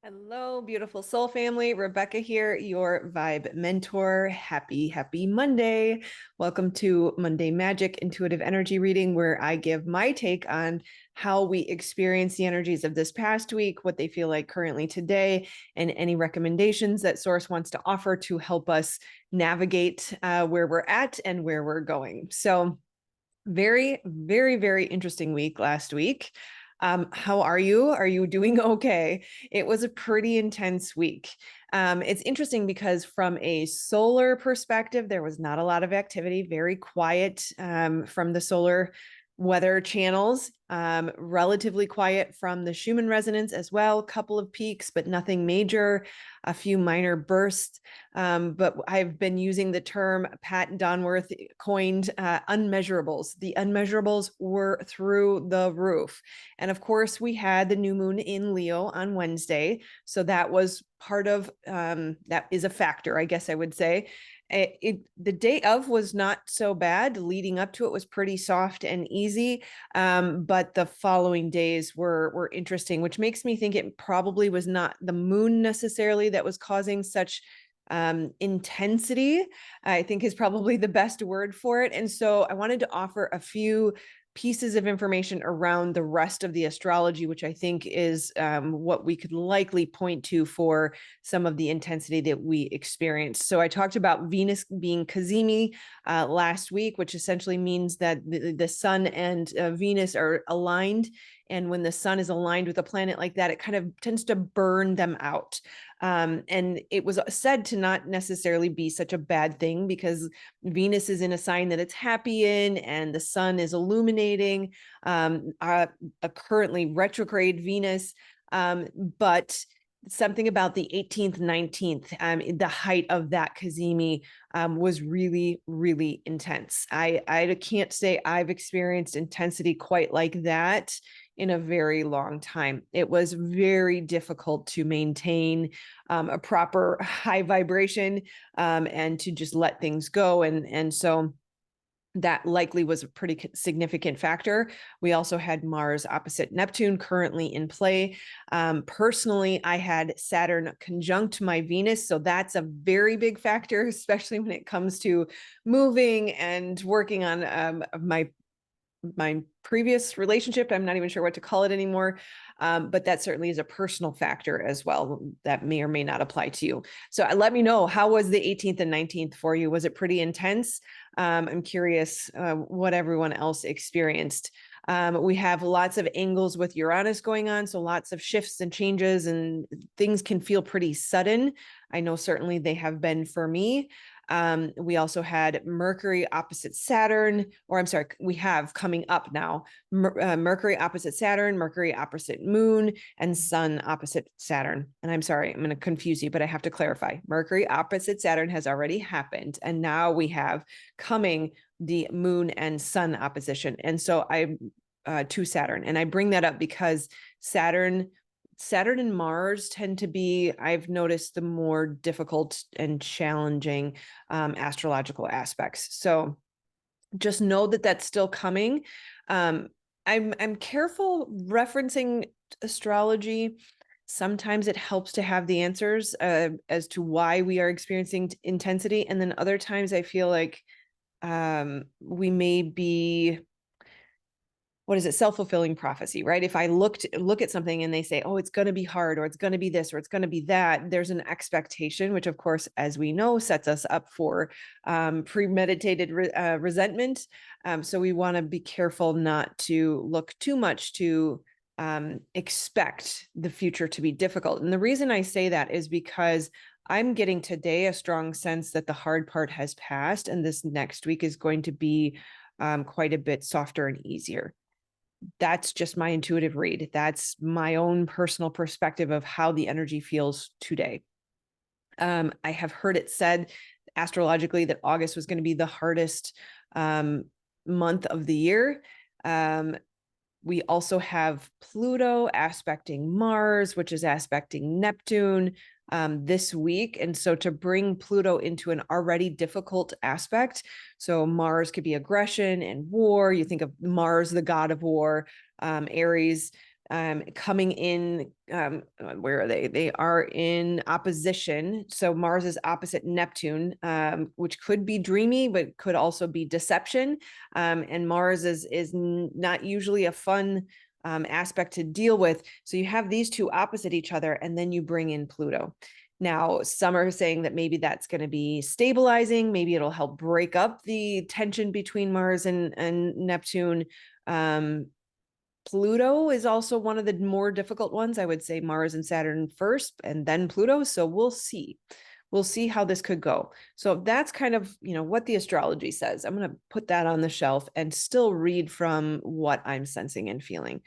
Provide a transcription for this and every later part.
Hello, beautiful soul family. Rebecca here, your vibe mentor. Happy Monday. Welcome to Monday Magic Intuitive Energy Reading, where I give my take on how we experience the energies of this past week, what they feel like currently today, and any recommendations that Source wants to offer to help us navigate where we're at and where we're going. So, very interesting week last week. How are you? Are you doing okay? It was a pretty intense week. It's interesting because from a solar perspective, there was not a lot of activity, very quiet from the solar weather channels, relatively quiet from the Schumann resonance as well, couple of peaks, but nothing major, a few minor bursts. But I've been using the term Pat Donworth coined unmeasurables. The unmeasurables were through the roof. And of course, we had the new moon in Leo on Wednesday. So that was part of that is a factor, I guess I would say. The day of was not so bad. Leading up to it was pretty soft and easy, but the following days were interesting, which makes me think it probably was not the moon necessarily that was causing such intensity, I think is probably the best word for it. And so I wanted to offer a few pieces of information around the rest of the astrology, which I think is what we could likely point to for some of the intensity that we experienced. So I talked about Venus being cazimi last week, which essentially means that the sun and Venus are aligned. And when the sun is aligned with a planet like that, it kind of tends to burn them out. And it was said to not necessarily be such a bad thing because Venus is in a sign that it's happy in, and the sun is illuminating a currently retrograde Venus. But something about the 18th, 19th, the height of that cazimi was really intense. I can't say I've experienced intensity quite like that in a very long time. It was very difficult to maintain a proper high vibration and to just let things go. And so that likely was a pretty significant factor. We also had Mars opposite Neptune currently in play. Personally, I had Saturn conjunct my Venus. So that's a very big factor, especially when it comes to moving and working on my previous relationship. I'm not even sure what to call it anymore. But that certainly is a personal factor as well that may or may not apply to you. So let me know, how was the 18th and 19th for you? Was it pretty intense? I'm curious what everyone else experienced. We have lots of angles with Uranus going on, so lots of shifts and changes, and things can feel pretty sudden. I know certainly they have been for me. We also had Mercury opposite Saturn, or I'm sorry, we have coming up now, Mercury opposite Saturn, Mercury opposite Moon, and Sun opposite Saturn. And I'm sorry, I'm going to confuse you, but I have to clarify. Mercury opposite Saturn has already happened. And now we have coming the Moon and Sun opposition. And so to Saturn. And I bring that up because Saturn and Mars tend to be, I've noticed, the more difficult and challenging astrological aspects. So just know that that's still coming. I'm careful referencing astrology. Sometimes it helps to have the answers as to why we are experiencing intensity, and then other times I feel like we may be, what is it, self-fulfilling prophecy, right? If I look at something and they say, oh, it's going to be hard, or it's going to be this, or it's going to be that, there's an expectation, which of course, as we know, sets us up for premeditated resentment. So we want to be careful not to look too much to expect the future to be difficult. And the reason I say that is because I'm getting today a strong sense that the hard part has passed, and this next week is going to be quite a bit softer and easier. That's just my intuitive read. That's my own personal perspective of how the energy feels today. I have heard it said astrologically that August was going to be the hardest month of the year. We also have Pluto aspecting Mars, which is aspecting Neptune this week. And so to bring Pluto into an already difficult aspect, so Mars could be aggression and war. You think of Mars, the god of war, Aries, coming in, where are they? They are in opposition. So Mars is opposite Neptune, which could be dreamy, but could also be deception. And Mars is not usually a fun aspect to deal with. So you have these two opposite each other, and then you bring in Pluto. Now, some are saying that maybe that's going to be stabilizing. Maybe it'll help break up the tension between Mars and Neptune. Pluto is also one of the more difficult ones. I would say Mars and Saturn first, and then Pluto. So we'll see. We'll see how this could go. So that's kind of, what the astrology says. I'm going to put that on the shelf and still read from what I'm sensing and feeling.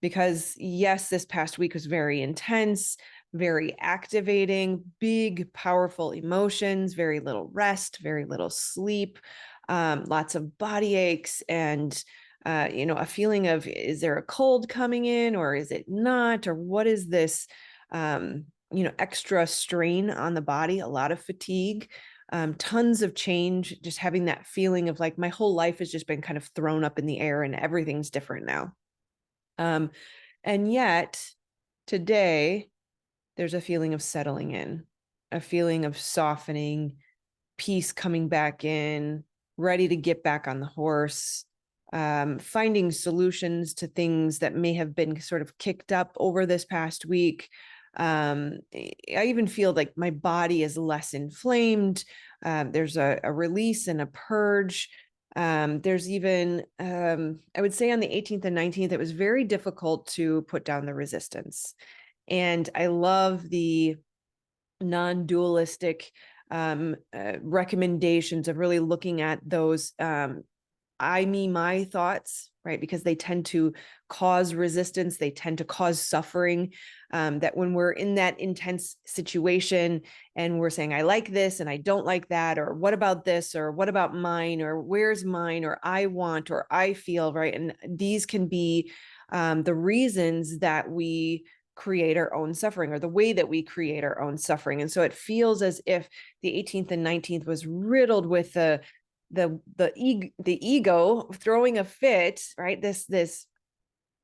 Because yes, this past week was very intense, very activating, big, powerful emotions, very little rest, very little sleep, lots of body aches, and a feeling of, is there a cold coming in, or is it not, or what is this, extra strain on the body, a lot of fatigue, tons of change, just having that feeling of like my whole life has just been kind of thrown up in the air and everything's different now. And yet today there's a feeling of settling in, a feeling of softening, peace coming back in, ready to get back on the horse, finding solutions to things that may have been sort of kicked up over this past week. I even feel like my body is less inflamed. There's a release and a purge. There's even, I would say on the 18th and 19th, it was very difficult to put down the resistance. And I love the non-dualistic recommendations of really looking at those I, me, my thoughts, right? Because they tend to cause resistance. They tend to cause suffering. That when we're in that intense situation and we're saying, I like this and I don't like that, or what about this, or what about mine, or where's mine, or I want, or I feel, right? And these can be the reasons that we create our own suffering, or the way that we create our own suffering. And so it feels as if the 18th and 19th was riddled with the ego throwing a fit, right? This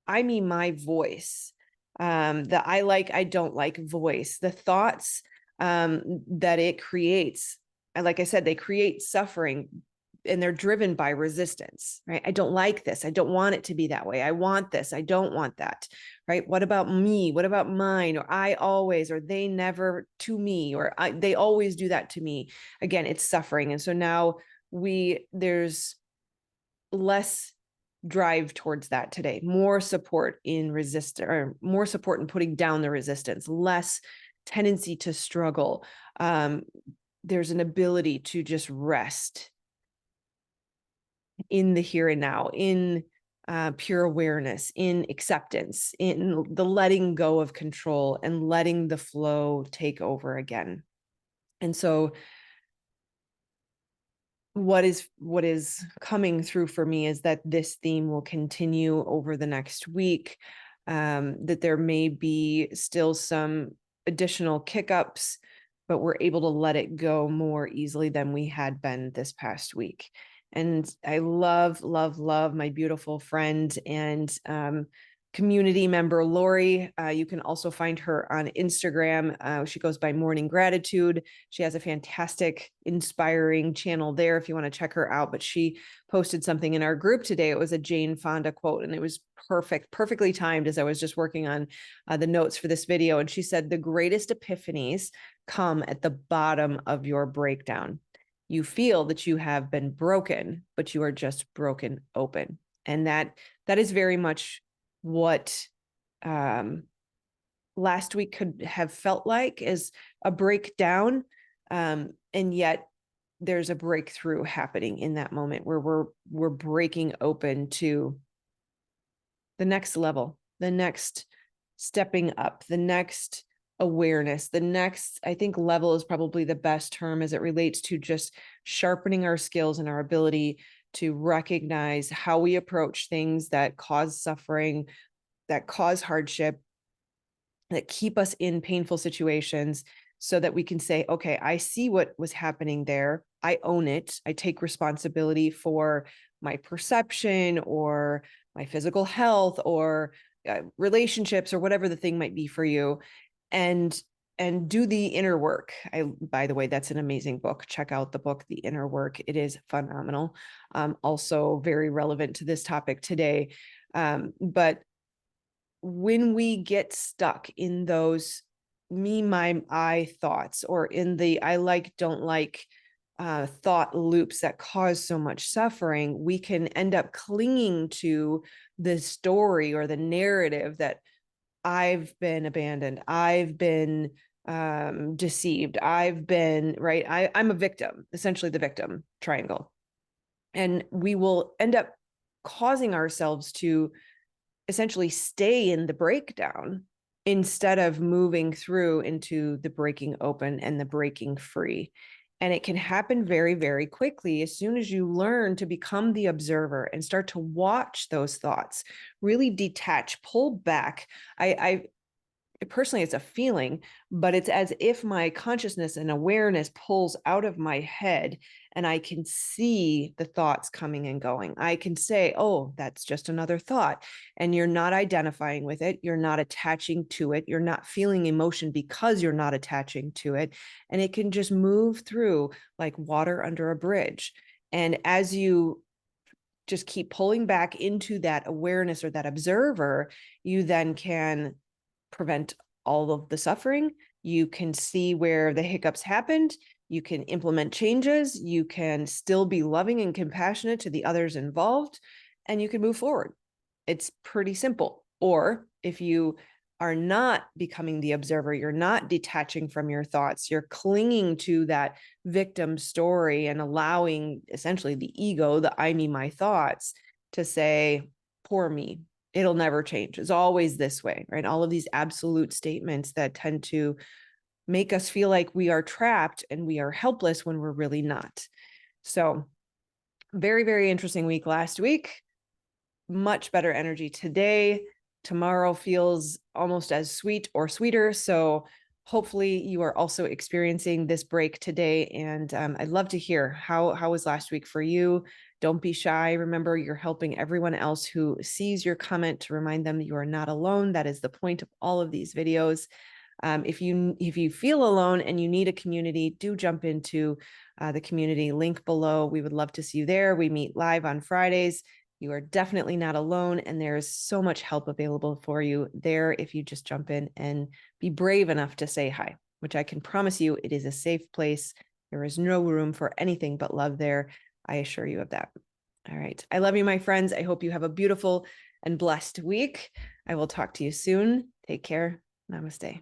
I mean, my voice, the I like, I don't like voice, the thoughts that it creates. And like I said, they create suffering, and they're driven by resistance, right? I don't like this. I don't want it to be that way. I want this. I don't want that, right? What about me? What about mine? Or I always, or they never to me, or they always do that to me. Again, it's suffering. And so now there's less drive towards that today, more support in more support in putting down the resistance, less tendency to struggle. There's an ability to just rest in the here and now, in pure awareness, in acceptance, in the letting go of control and letting the flow take over again. And so what is coming through for me is that this theme will continue over the next week, that there may be still some additional kick-ups, but we're able to let it go more easily than we had been this past week. And I love, love, love my beautiful friend and community member, Lori. You can also find her on Instagram. She goes by Morning Gratitude. She has a fantastic, inspiring channel there if you want to check her out. But she posted something in our group today. It was a Jane Fonda quote, and it was perfectly timed as I was just working on the notes for this video. And she said, the greatest epiphanies come at the bottom of your breakdown. You feel that you have been broken, but you are just broken open. And that is very much what last week could have felt like, as a breakdown, and yet there's a breakthrough happening in that moment where we're breaking open to the next level, the next stepping up, the next awareness, the next, I think level is probably the best term as it relates to just sharpening our skills and our ability to recognize how we approach things that cause suffering, that cause hardship, that keep us in painful situations, so that we can say, okay, I see what was happening there. I own it. I take responsibility for my perception or my physical health or relationships or whatever the thing might be for you, and do the inner work. By the way, that's an amazing book. Check out the book, The Inner Work. It is phenomenal. Also very relevant to this topic today. But when we get stuck in those me, my, I thoughts, or in the I like, don't like thought loops that cause so much suffering, we can end up clinging to the story or the narrative that I've been abandoned, I've been deceived, I've been, right? I'm a victim, essentially the victim triangle. And we will end up causing ourselves to essentially stay in the breakdown instead of moving through into the breaking open and the breaking free. And it can happen very, very quickly as soon as you learn to become the observer and start to watch those thoughts, really detach, pull back. I personally, it's a feeling, but it's as if my consciousness and awareness pulls out of my head and I can see the thoughts coming and going. I can say, oh, that's just another thought. And you're not identifying with it. You're not attaching to it. You're not feeling emotion because you're not attaching to it. And it can just move through like water under a bridge. And as you just keep pulling back into that awareness or that observer, you then can prevent all of the suffering. You can see where the hiccups happened. You can implement changes. You can still be loving and compassionate to the others involved, and you can move forward. It's pretty simple. Or if you are not becoming the observer, you're not detaching from your thoughts, you're clinging to that victim story and allowing essentially the ego, the I, me, my thoughts to say, poor me, it'll never change. It's always this way, right? All of these absolute statements that tend to make us feel like we are trapped and we are helpless when we're really not. So very, very interesting week last week. Much better energy today. Tomorrow feels almost as sweet or sweeter. So hopefully you are also experiencing this break today. And I'd love to hear how was last week for you. Don't be shy. Remember, you're helping everyone else who sees your comment to remind them that you are not alone. That is the point of all of these videos. If you feel alone and you need a community, do jump into the community link below. We would love to see you there. We meet live on Fridays. You are definitely not alone, and there's so much help available for you there if you just jump in and be brave enough to say hi, which I can promise you it is a safe place. There is no room for anything but love there. I assure you of that. All right. I love you, my friends. I hope you have a beautiful and blessed week. I will talk to you soon. Take care. Namaste.